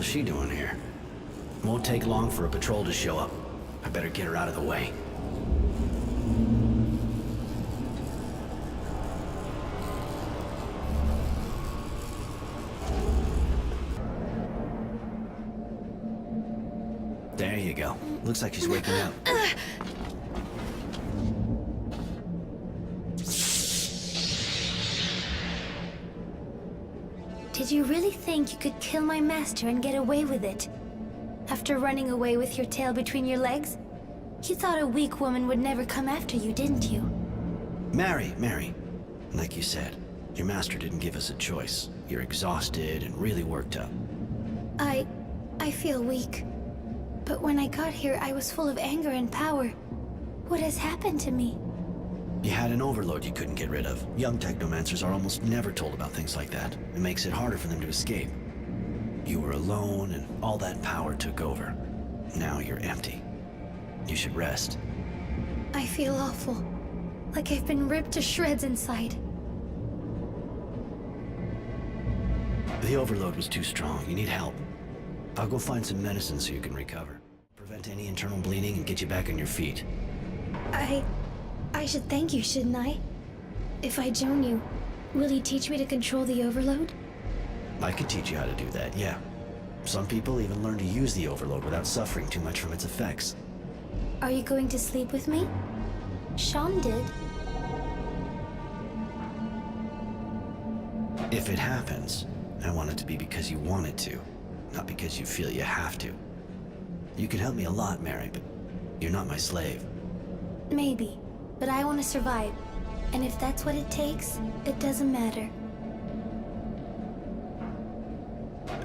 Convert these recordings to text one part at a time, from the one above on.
is she doing here? Won't take long for a patrol to show up. I better get her out of the way. There you go. Looks like she's waking up. Did you really think you could kill my master and get away with it? After running away with your tail between your legs? You thought a weak woman would never come after you, didn't you? Mary. Like you said, your master didn't give us a choice. You're exhausted and really worked up. I feel weak. But when I got here, I was full of anger and power. What has happened to me? You had an overload you couldn't get rid of. Young Technomancers are almost never told about things like that. It makes it harder for them to escape. You were alone, and all that power took over. Now you're empty. You should rest. I feel awful. Like I've been ripped to shreds inside. The overload was too strong. You need help. I'll go find some medicine so you can recover. Prevent any internal bleeding and get you back on your feet. I should thank you, shouldn't I? If I join you, will you teach me to control the overload? I could teach you how to do that, yeah. Some people even learn to use the overload without suffering too much from its effects. Are you going to sleep with me? Sean did. If it happens, I want it to be because you want it to, not because you feel you have to. You can help me a lot, Mary, but you're not my slave. Maybe, but I want to survive. And if that's what it takes, it doesn't matter.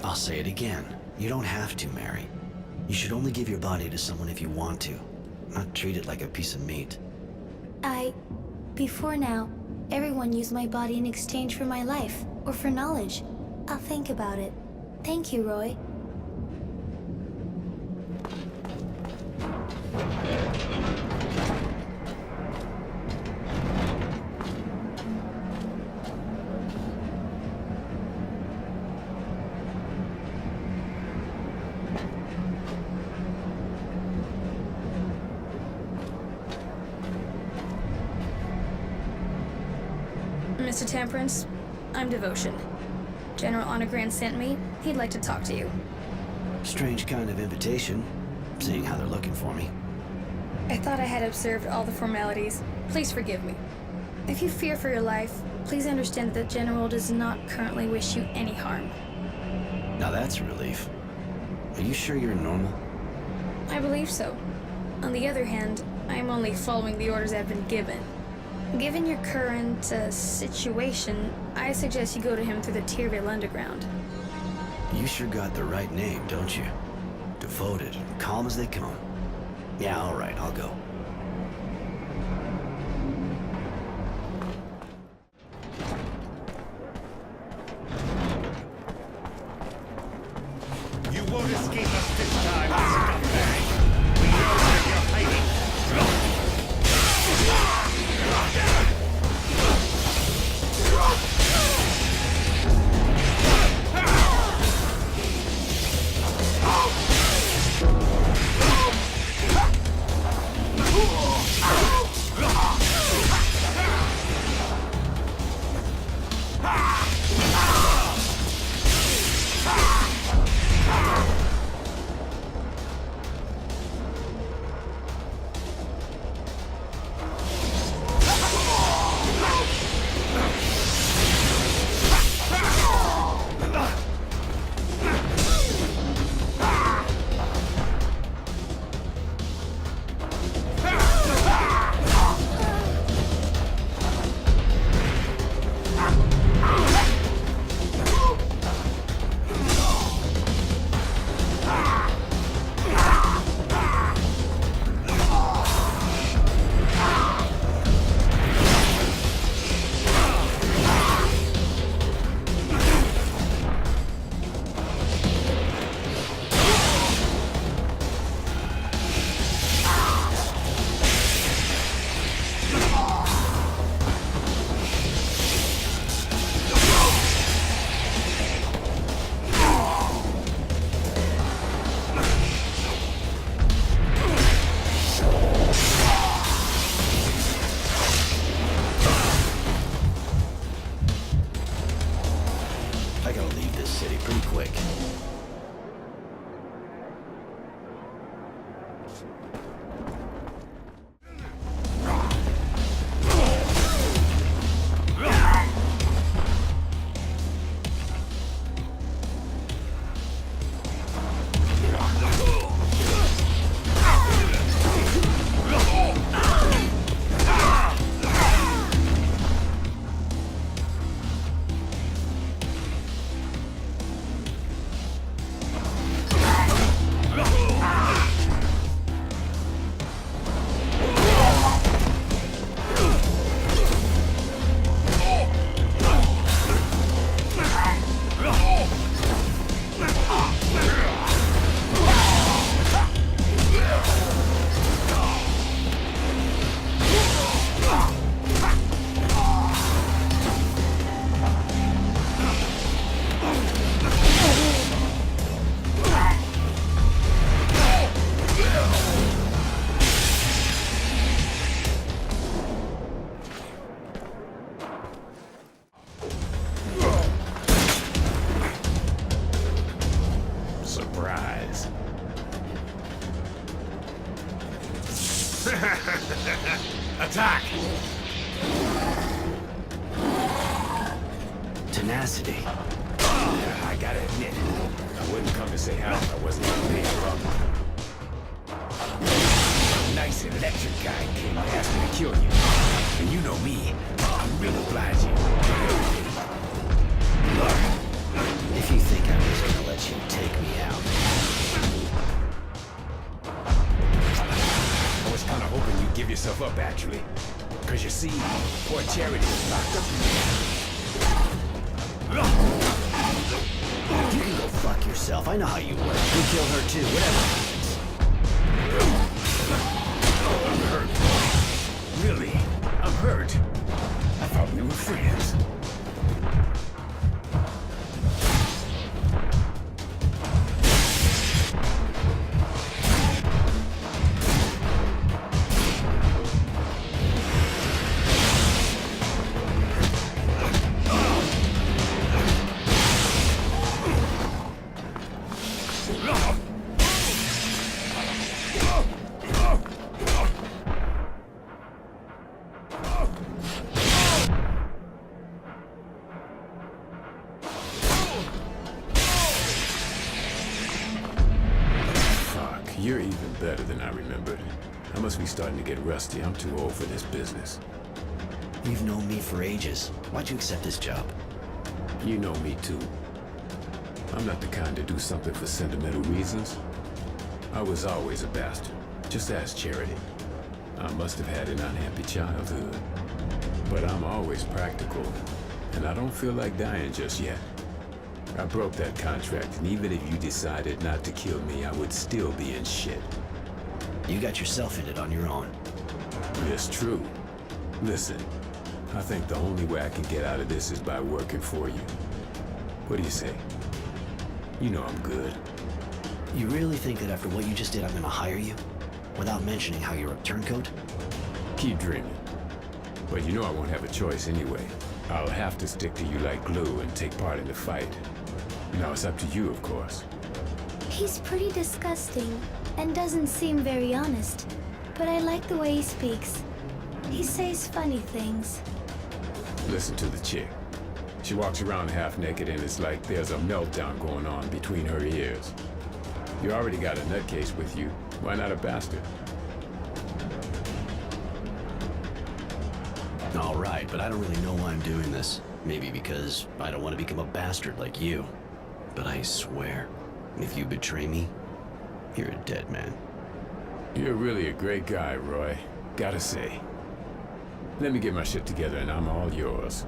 I'll say it again. You don't have to, Mary. You should only give your body to someone if you want to, not treat it like a piece of meat. Before now, everyone used my body in exchange for my life, or for knowledge. I'll think about it. Thank you, Roy. Mr. Temperance, I'm Devotion. General Honorgrand sent me. He'd like to talk to you. Strange kind of invitation, seeing how they're looking for me. I thought I had observed all the formalities. Please forgive me. If you fear for your life, please understand that the General does not currently wish you any harm. Now that's a relief. Are you sure you're normal? I believe so. On the other hand, I am only following the orders I've been given. Given your current situation, I suggest you go to him through the Tyrville Underground. You sure got the right name, don't you? Devoted, calm as they come. Yeah, all right, I'll go. You won't escape us this time, scumbag. We know where you're hiding. pretty quick. Surprise. Attack! Tenacity. I gotta admit, I wouldn't come to say hi if I wasn't gonna pay you up. A nice electric guy came and asked me to kill you. And you know me, I'm real obliging. Look, if you think I'm just gonna let you take me out. I was kinda hoping you'd give yourself up, actually. Cause you see, poor Charity was locked up. You can go fuck yourself. I know how you work. You killed her too, whatever. I'm hurt. Really? I'm hurt. I thought we were friends. You're even better than I remembered. I must be starting to get rusty. I'm too old for this business. You've known me for ages. Why'd you accept this job? You know me too. I'm not the kind to do something for sentimental reasons. I was always a bastard. Just ask Charity. I must have had an unhappy childhood. But I'm always practical, and I don't feel like dying just yet. I broke that contract, and even if you decided not to kill me, I would still be in shit. You got yourself in it on your own. It's true. Listen, I think the only way I can get out of this is by working for you. What do you say? You know I'm good. You really think that after what you just did, I'm gonna hire you? Without mentioning how you're a turncoat? Keep dreaming. But you know I won't have a choice anyway. I'll have to stick to you like glue and take part in the fight. Now it's up to you, of course. He's pretty disgusting and doesn't seem very honest, but I like the way he speaks. He says funny things. Listen to the chick. She walks around half naked and it's like there's a meltdown going on between her ears. You already got a nutcase with you. Why not a bastard? All right, but I don't really know why I'm doing this. Maybe because I don't want to become a bastard like you. But I swear, if you betray me, you're a dead man. You're really a great guy, Roy. Gotta say. Let me get my shit together and I'm all yours.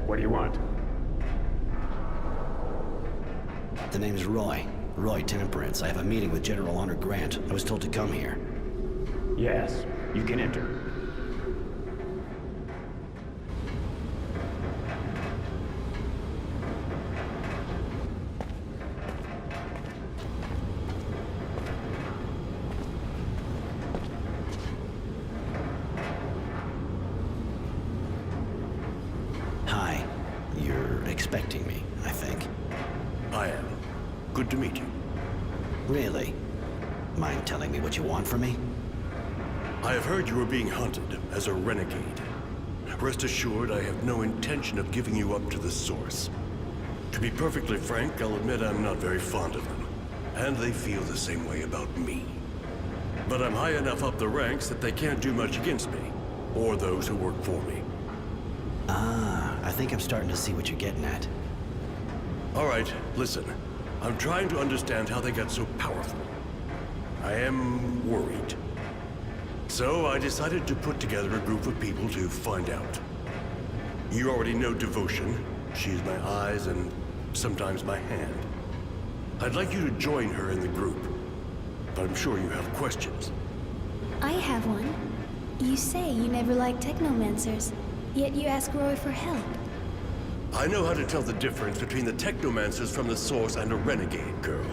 What do you want? The name's Roy. Roy Temperance. I have a meeting with General Honor Grant. I was told to come here. Yes, you can enter. Hi. You're expecting me, I think. I am. Good to meet you. Really? Mind telling me what you want from me? I have heard you are being hunted as a renegade. Rest assured, I have no intention of giving you up to the Source. To be perfectly frank, I'll admit I'm not very fond of them. And they feel the same way about me. But I'm high enough up the ranks that they can't do much against me, or those who work for me. Ah, I think I'm starting to see what you're getting at. All right, listen. I'm trying to understand how they got so powerful. I am worried. So I decided to put together a group of people to find out. You already know Devotion. She's my eyes and sometimes my hand. I'd like you to join her in the group, but I'm sure you have questions. I have one. You say you never liked Technomancers, yet you ask Roy for help. I know how to tell the difference between the Technomancers from the Source and a renegade, girl.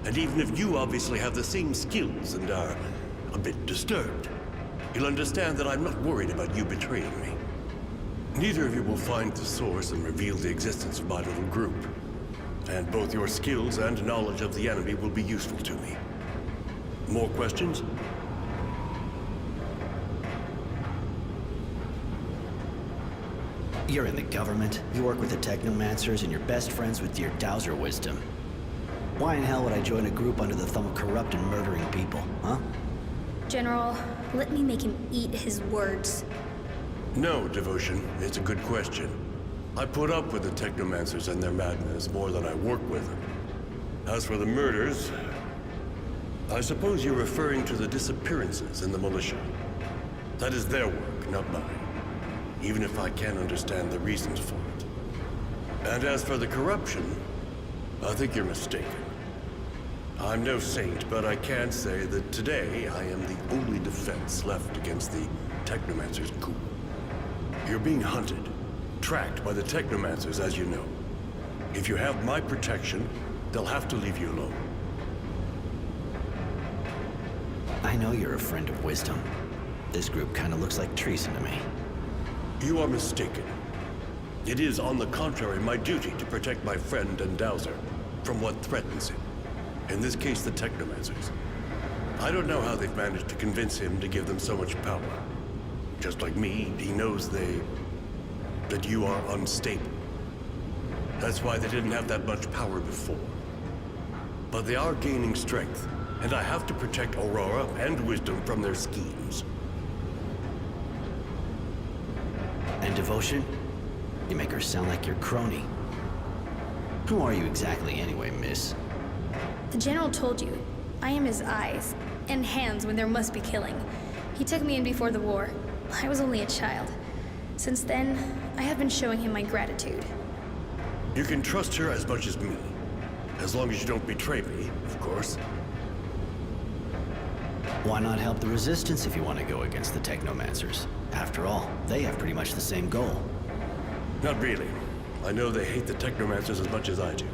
And even if you obviously have the same skills and are a bit disturbed, you'll understand that I'm not worried about you betraying me. Neither of you will find the Source and reveal the existence of my little group. And both your skills and knowledge of the enemy will be useful to me. More questions? You're in the government, you work with the Technomancers, and you're best friends with your Dowser wisdom. Why in hell would I join a group under the thumb of corrupt and murdering people, huh? General, let me make him eat his words. No, Devotion. It's a good question. I put up with the Technomancers and their madness more than I work with them. As for the murders, I suppose you're referring to the disappearances in the militia. That is their work, not mine. Even if I can understand the reasons for it. And as for the corruption, I think you're mistaken. I'm no saint, but I can say that today I am the only defense left against the Technomancer's coup. You're being hunted, tracked by the Technomancers, as you know. If you have my protection, they'll have to leave you alone. I know you're a friend of wisdom. This group kind of looks like treason to me. You are mistaken. It is, on the contrary, my duty to protect my friend and Dowser from what threatens him. In this case, the Technomancers. I don't know how they've managed to convince him to give them so much power. Just like me, he knows that you are unstable. That's why they didn't have that much power before. But they are gaining strength, and I have to protect Aurora and Wisdom from their schemes. And Devotion? You make her sound like your crony. Who are you exactly anyway, miss? The General told you, I am his eyes and hands when there must be killing. He took me in before the war. I was only a child. Since then, I have been showing him my gratitude. You can trust her as much as me. As long as you don't betray me, of course. Why not help the Resistance if you want to go against the Technomancers? After all, they have pretty much the same goal. Not really. I know they hate the Technomancers as much as I do.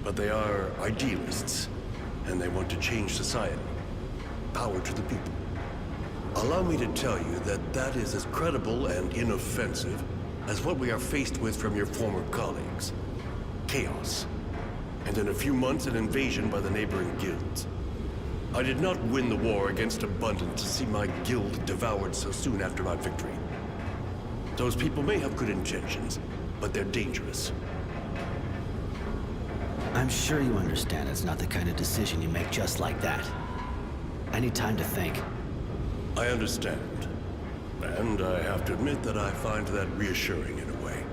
But they are idealists, and they want to change society. Power to the people. Allow me to tell you that that is as credible and inoffensive as what we are faced with from your former colleagues. Chaos. And in a few months, an invasion by the neighboring guilds. I did not win the war against Abundant to see my guild devoured so soon after my victory. Those people may have good intentions, but they're dangerous. I'm sure you understand it's not the kind of decision you make just like that. I need time to think. I understand. And I have to admit that I find that reassuring in a way.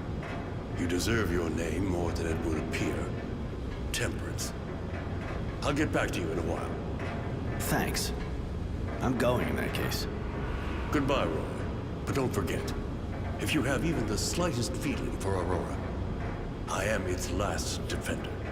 You deserve your name more than it would appear. Temperance. I'll get back to you in a while. Thanks. I'm going in that case. Goodbye, Roy. But don't forget, if you have even the slightest feeling for Aurora, I am its last defender.